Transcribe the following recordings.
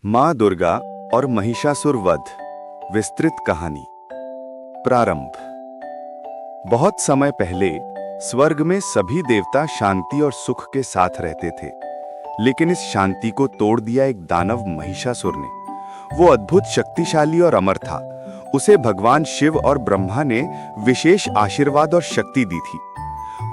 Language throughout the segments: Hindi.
माँ दुर्गा और महिषासुर वध। विस्तृत कहानी। प्रारंभ। बहुत समय पहले स्वर्ग में सभी देवता शांति और सुख के साथ रहते थे, लेकिन इस शांति को तोड़ दिया एक दानव महिषासुर ने। वो अद्भुत शक्तिशाली और अमर था। उसे भगवान शिव और ब्रह्मा ने विशेष आशीर्वाद और शक्ति दी थी।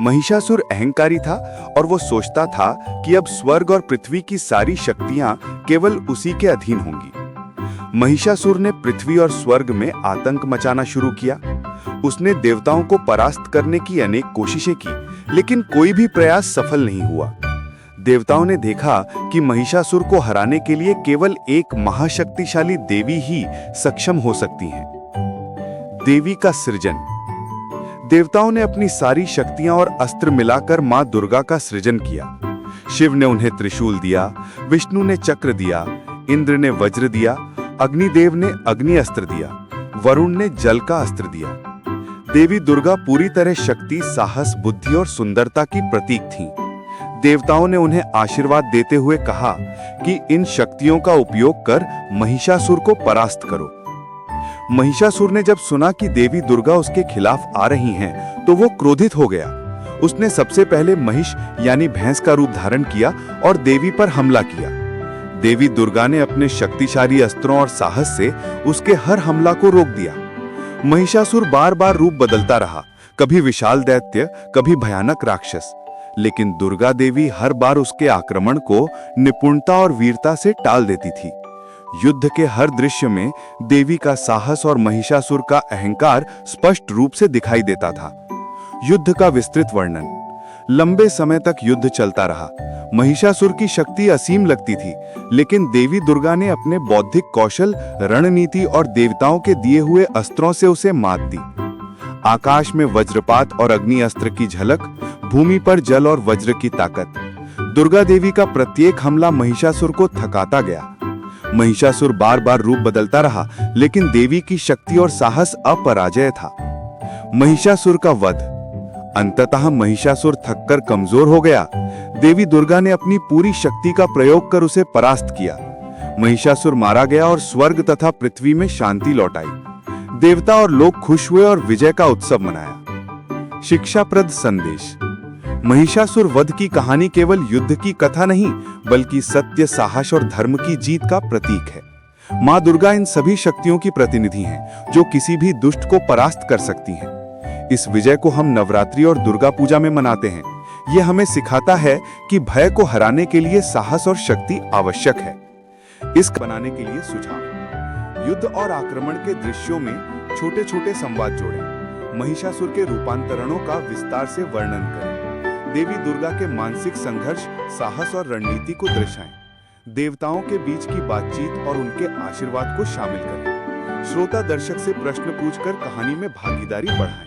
महिषासुर अहंकारी था और वो सोचता था कि अब स्वर्ग और पृथ्वी की सारी शक्तियां केवल उसी के अधीन होंगी। महिषासुर ने पृथ्वी और स्वर्ग में आतंक मचाना शुरू किया। उसने देवताओं को परास्त करने की अनेक कोशिशें की, लेकिन कोई भी प्रयास सफल नहीं हुआ। देवताओं ने देखा कि महिषासुर को हराने के लिए केवल एक महाशक्तिशाली देवी ही सक्षम हो सकती हैं। देवी का सृजन। देवताओं ने अपनी सारी शक्तियां और अस्त्र मिलाकर मां दुर्गा का सृजन किया। शिव ने उन्हें त्रिशूल दिया, विष्णु ने चक्र दिया, इंद्र ने वज्र दिया, अग्निदेव ने अग्नि अस्त्र दिया, वरुण ने जल का अस्त्र दिया। देवी दुर्गा पूरी तरह शक्ति, साहस, बुद्धि और सुंदरता की प्रतीक थीं। देवताओं ने उन्हें आशीर्वाद देते हुए कहा कि इन शक्तियों का उपयोग कर महिषासुर को परास्त करो। महिषासुर ने जब सुना कि देवी दुर्गा उसके खिलाफ आ रही हैं, तो वो क्रोधित हो गया। उसने सबसे पहले महिष यानी भैंस का रूप धारण किया और देवी पर हमला किया। देवी दुर्गा ने अपने शक्तिशाली अस्त्रों और साहस से उसके हर हमला को रोक दिया। महिषासुर बार बार रूप बदलता रहा, कभी विशाल दैत्य, कभी भयानक राक्षस, लेकिन दुर्गा देवी हर बार उसके आक्रमण को निपुणता और वीरता से टाल देती थी। युद्ध के हर दृश्य में देवी का साहस और महिषासुर का अहंकार स्पष्ट रूप से दिखाई देता था। युद्ध का विस्तृत वर्णन। लंबे समय तक युद्ध चलता रहा। महिषासुर की शक्ति असीम लगती थी, लेकिन देवी दुर्गा ने अपने बौद्धिक कौशल, रणनीति और देवताओं के दिए हुए अस्त्रों से उसे मात दी। आकाश में वज्रपात और अग्नि अस्त्र की झलक, भूमि पर जल और वज्र की ताकत। दुर्गा देवी का प्रत्येक हमला महिषासुर को थकाता गया। महिषासुर बार बार रूप बदलता रहा, लेकिन देवी की शक्ति और साहस अपराजेय था। महिषासुर का वध। अंततः महिषासुर थककर कमजोर हो गया। देवी दुर्गा ने अपनी पूरी शक्ति का प्रयोग कर उसे परास्त किया। महिषासुर मारा गया और स्वर्ग तथा पृथ्वी में शांति लौट आई। देवता और लोग खुश हुए और विजय का उत्सव मनाया। शिक्षाप्रद संदेश। महिषासुर वध की कहानी केवल युद्ध की कथा नहीं, बल्कि सत्य, साहस और धर्म की जीत का प्रतीक है। माँ दुर्गा इन सभी शक्तियों की प्रतिनिधि हैं, जो किसी भी दुष्ट को परास्त कर सकती हैं। इस विजय को हम नवरात्रि और दुर्गा पूजा में मनाते हैं। यह हमें सिखाता है कि भय को हराने के लिए साहस और शक्ति आवश्यक है। इसको बनाने के लिए सुझाव। युद्ध और आक्रमण के दृश्यों में छोटे छोटे संवाद जोड़ें। महिषासुर के रूपांतरणों का विस्तार से वर्णन करें। देवी दुर्गा के मानसिक संघर्ष, साहस और रणनीति को दर्शाएं। देवताओं के बीच की बातचीत और उनके आशीर्वाद को शामिल करें। श्रोता दर्शक से प्रश्न पूछकर कहानी में भागीदारी बढ़ाएं।